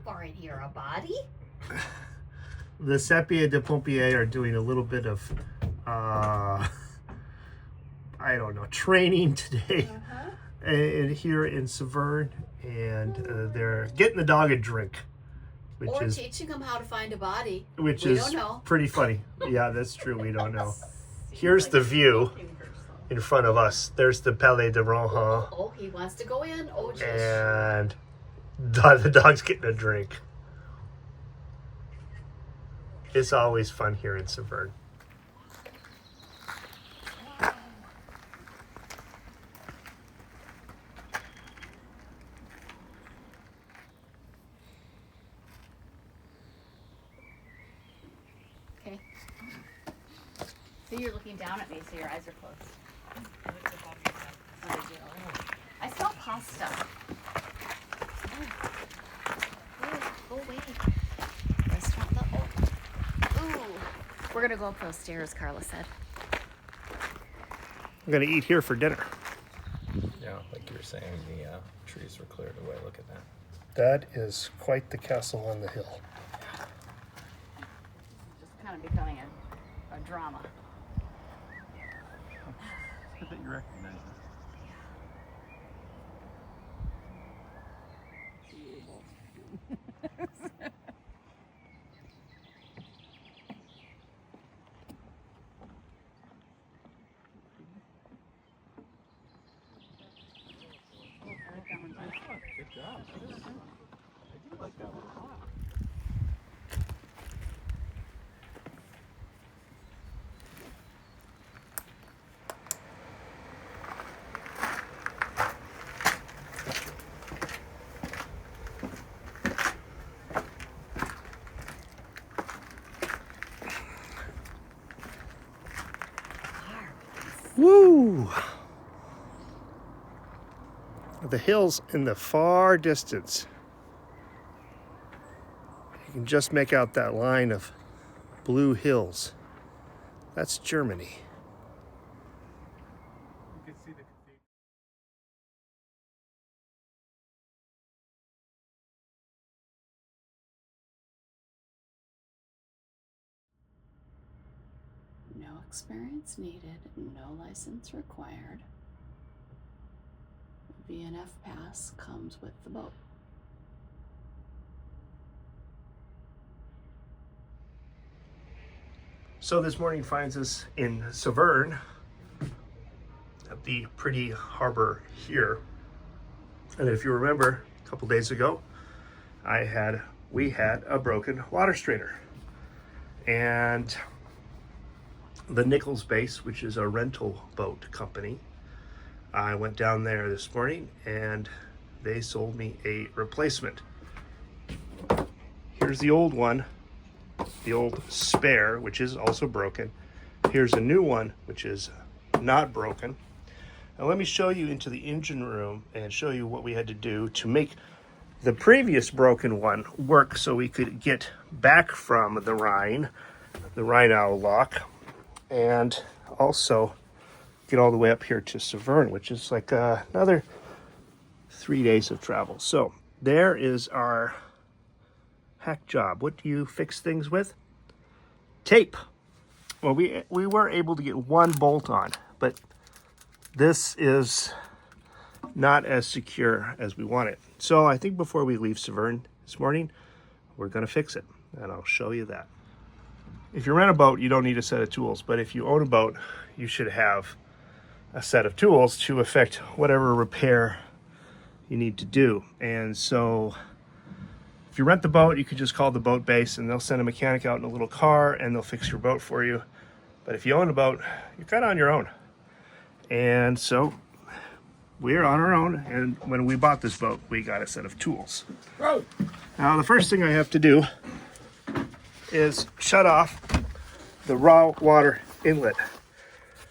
bar in here? A body? The Sappier de Pompier are doing a little bit of, I don't know, training today here in Saverne, and they're getting the dog a drink. Or teaching them how to find a body. Which we is don't know. Pretty funny. Yeah, that's true. We don't know. Here's the view in front of us. There's the Palais de Rohan. Oh, he wants to go in. Oh, geez. And the dog's getting a drink. It's always fun here in Saverne. Okay. So you're looking down at me, so your eyes are closed. I smell pasta. Go away. Restaurant level. Ooh. We're gonna go up those stairs, Carla said. I'm gonna eat here for dinner. Yeah, like you were saying, the trees were cleared away. Look at that. That is quite the castle on the hill. Just kind of becoming a drama. I bet you recognize it. Good job. I do like that one a lot. Woo! The hills in the far distance. You can just make out that line of blue hills. That's Germany. You can see the cathedral. No experience needed, no license required. VNF pass comes with the boat. So this morning finds us in Saverne, at the pretty harbor here. And if you remember, a couple days ago, we had a broken water strainer. And the Nichols Base, which is a rental boat company, I went down there this morning and they sold me a replacement. Here's the old one, the old spare, which is also broken. Here's a new one, which is not broken. Now let me show you into the engine room and show you what we had to do to make the previous broken one work so we could get back from the Rheinau lock, and also get all the way up here to Saverne, which is like another 3 days of travel. So there is our hack job. What do you fix things with? Tape. Well, we were able to get one bolt on, but this is not as secure as we want it. So I think before we leave Saverne this morning, we're gonna fix it, and I'll show you that. If you rent a boat, you don't need a set of tools, but if you own a boat, you should have a set of tools to effect whatever repair you need to do. And so if you rent the boat, you could just call the boat base and they'll send a mechanic out in a little car and they'll fix your boat for you. But if you own a boat, you're kind of on your own. And so we're on our own, and when we bought this boat, we got a set of tools. Bro. Now the first thing I have to do is shut off the raw water inlet,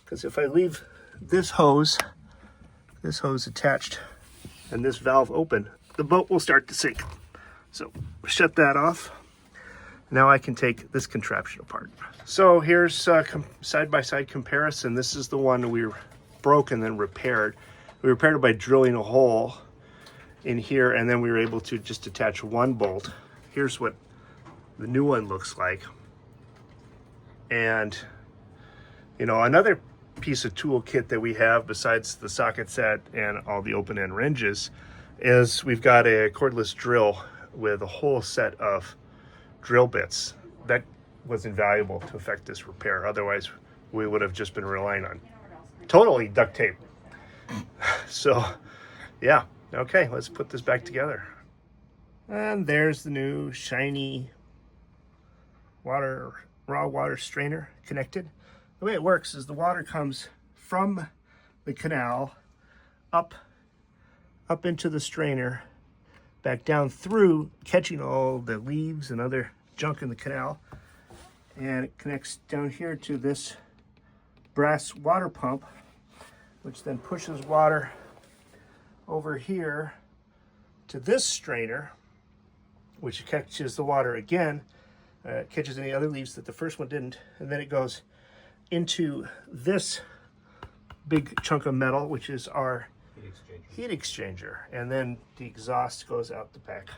because if I leave this hose attached and this valve open, the boat will start to sink. So shut that off. Now I can take this contraption apart. So here's side-by-side comparison. This is the one we broke and then repaired. We repaired it by drilling a hole in here, and then we were able to just attach one bolt here's what the new one looks like. And, you know, another piece of toolkit that we have besides the socket set and all the open end wrenches is we've got a cordless drill with a whole set of drill bits. That was invaluable to effect this repair. Otherwise, we would have just been relying on totally duct tape. So, yeah. Okay, let's put this back together. And there's the new shiny raw water strainer connected. The way it works is the water comes from the canal up into the strainer, back down through, catching all the leaves and other junk in the canal, and it connects down here to this brass water pump, which then pushes water over here to this strainer, which catches the water again, catches any other leaves that the first one didn't, and then it goes into this big chunk of metal, which is our heat exchanger, and then the exhaust goes out the back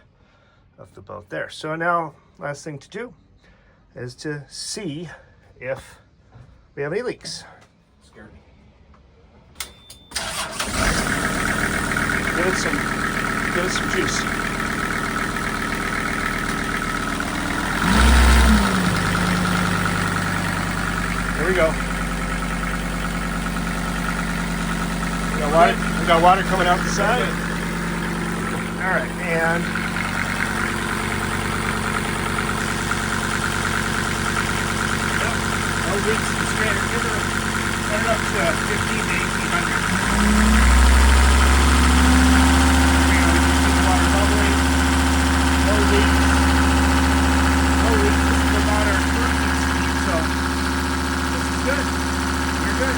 of the boat there. So now, last thing to do is to see if we have any leaks. Scared me. Give it some juice. There we go. We got water coming out the side. All right, and no leaks in the strainer. Give it up to 15 to 1800. Water bubbling. No leaks. No leaks. This is the water working speed, so this is good. You're good.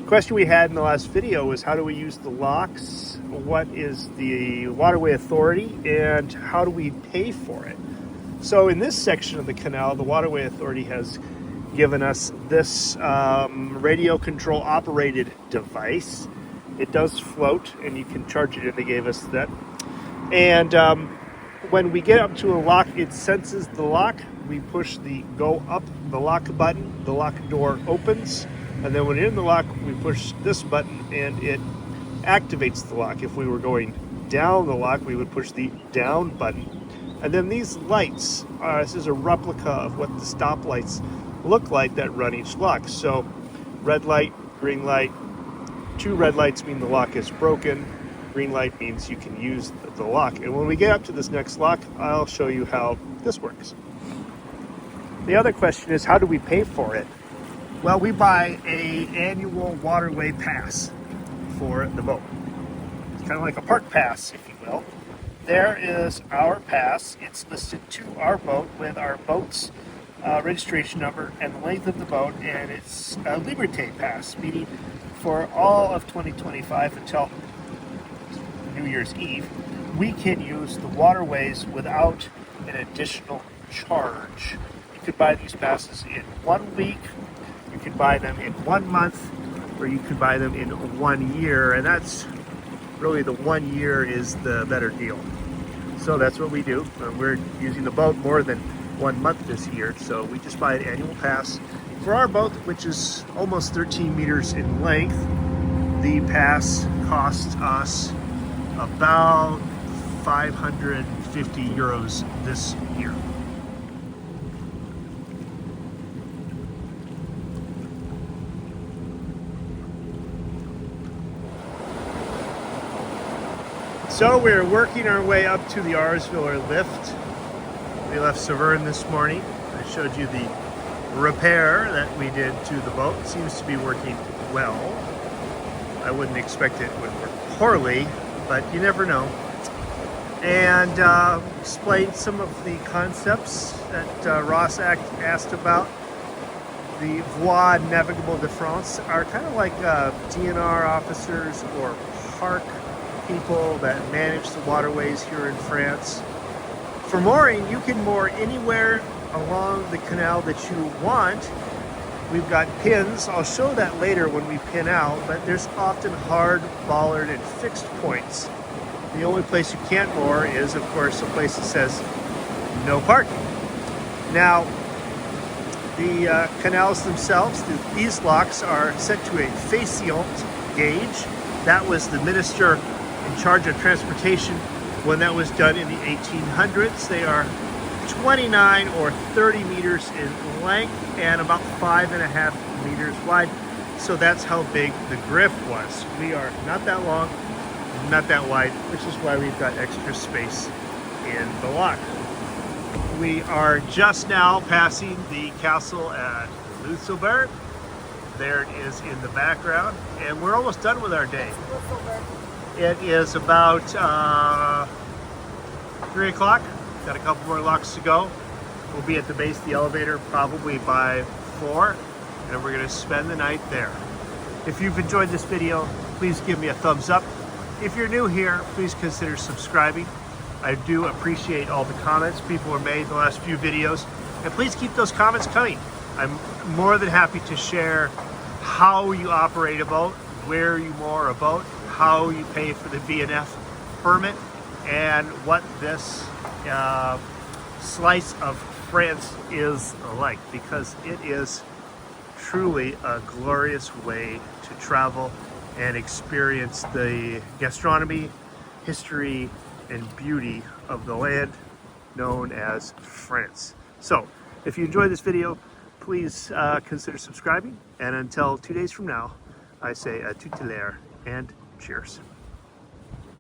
Question we had in the last video was how do we use the locks, what is the waterway authority, and how do we pay for it. So in this section of the canal, the waterway authority has given us this radio control operated device. It does float and you can charge it, and they gave us that. And when we get up to a lock, it senses the lock. We push the go up the lock button, the lock door opens. And then when you're in the lock, we push this button and it activates the lock. If we were going down the lock, we would push the down button. And then these lights, this is a replica of what the stoplights look like that run each lock. So red light, green light, 2 red lights mean the lock is broken. Green light means you can use the lock. And when we get up to this next lock, I'll show you how this works. The other question is, how do we pay for it? Well, we buy an annual waterway pass for the boat. It's kind of like a park pass, if you will. There is our pass. It's listed to our boat with our boat's registration number and the length of the boat, and it's a Liberté pass, meaning for all of 2025 until New Year's Eve, we can use the waterways without an additional charge. You could buy these passes in 1 week, you could buy them in 1 month, or you could buy them in 1 year, and that's really the 1 year is the better deal. So that's what we do. We're using the boat more than 1 month this year, so we just buy an annual pass. For our boat, which is almost 13 meters in length, the pass costs us about 550 euros this year. So we're working our way up to the Arsviller lift. We left Saverne this morning. I showed you the repair that we did to the boat. It seems to be working well. I wouldn't expect it would work poorly, but you never know. And explained some of the concepts that Ross asked about. The Voies Navigables de France are kind of like DNR officers or park people that manage the waterways here in France. For mooring, you can moor anywhere along the canal that you want, We've got pins. I'll show that later when we pin out, but there's often hard, bollard, and fixed points. The only place you can't moor is, of course, a place that says no parking. Now, the canals themselves, these locks are set to a faisant gauge. That was the minister in charge of transportation when that was done in the 1800s. They are 29 or 30 meters in length and about 5.5 meters wide. So that's how big the griff was. We are not that long, not that wide, which is why we've got extra space in the lock. We are just now passing the castle at Sever. There it is in the background, and we're almost done with our day. It is about 3 o'clock. Got a couple more locks to go. We'll be at the base of the elevator probably by 4, and we're going to spend the night there. If you've enjoyed this video, please give me a thumbs up. If you're new here, please consider subscribing. I do appreciate all the comments people have made in the last few videos, and please keep those comments coming. I'm more than happy to share how you operate a boat, where you moor a boat, how you pay for the B&F permit, and what this slice of France is like, because it is truly a glorious way to travel and experience the gastronomy, history, and beauty of the land known as France. So, if you enjoyed this video, please consider subscribing, and until 2 days from now, I say à tout à l'heure and cheers.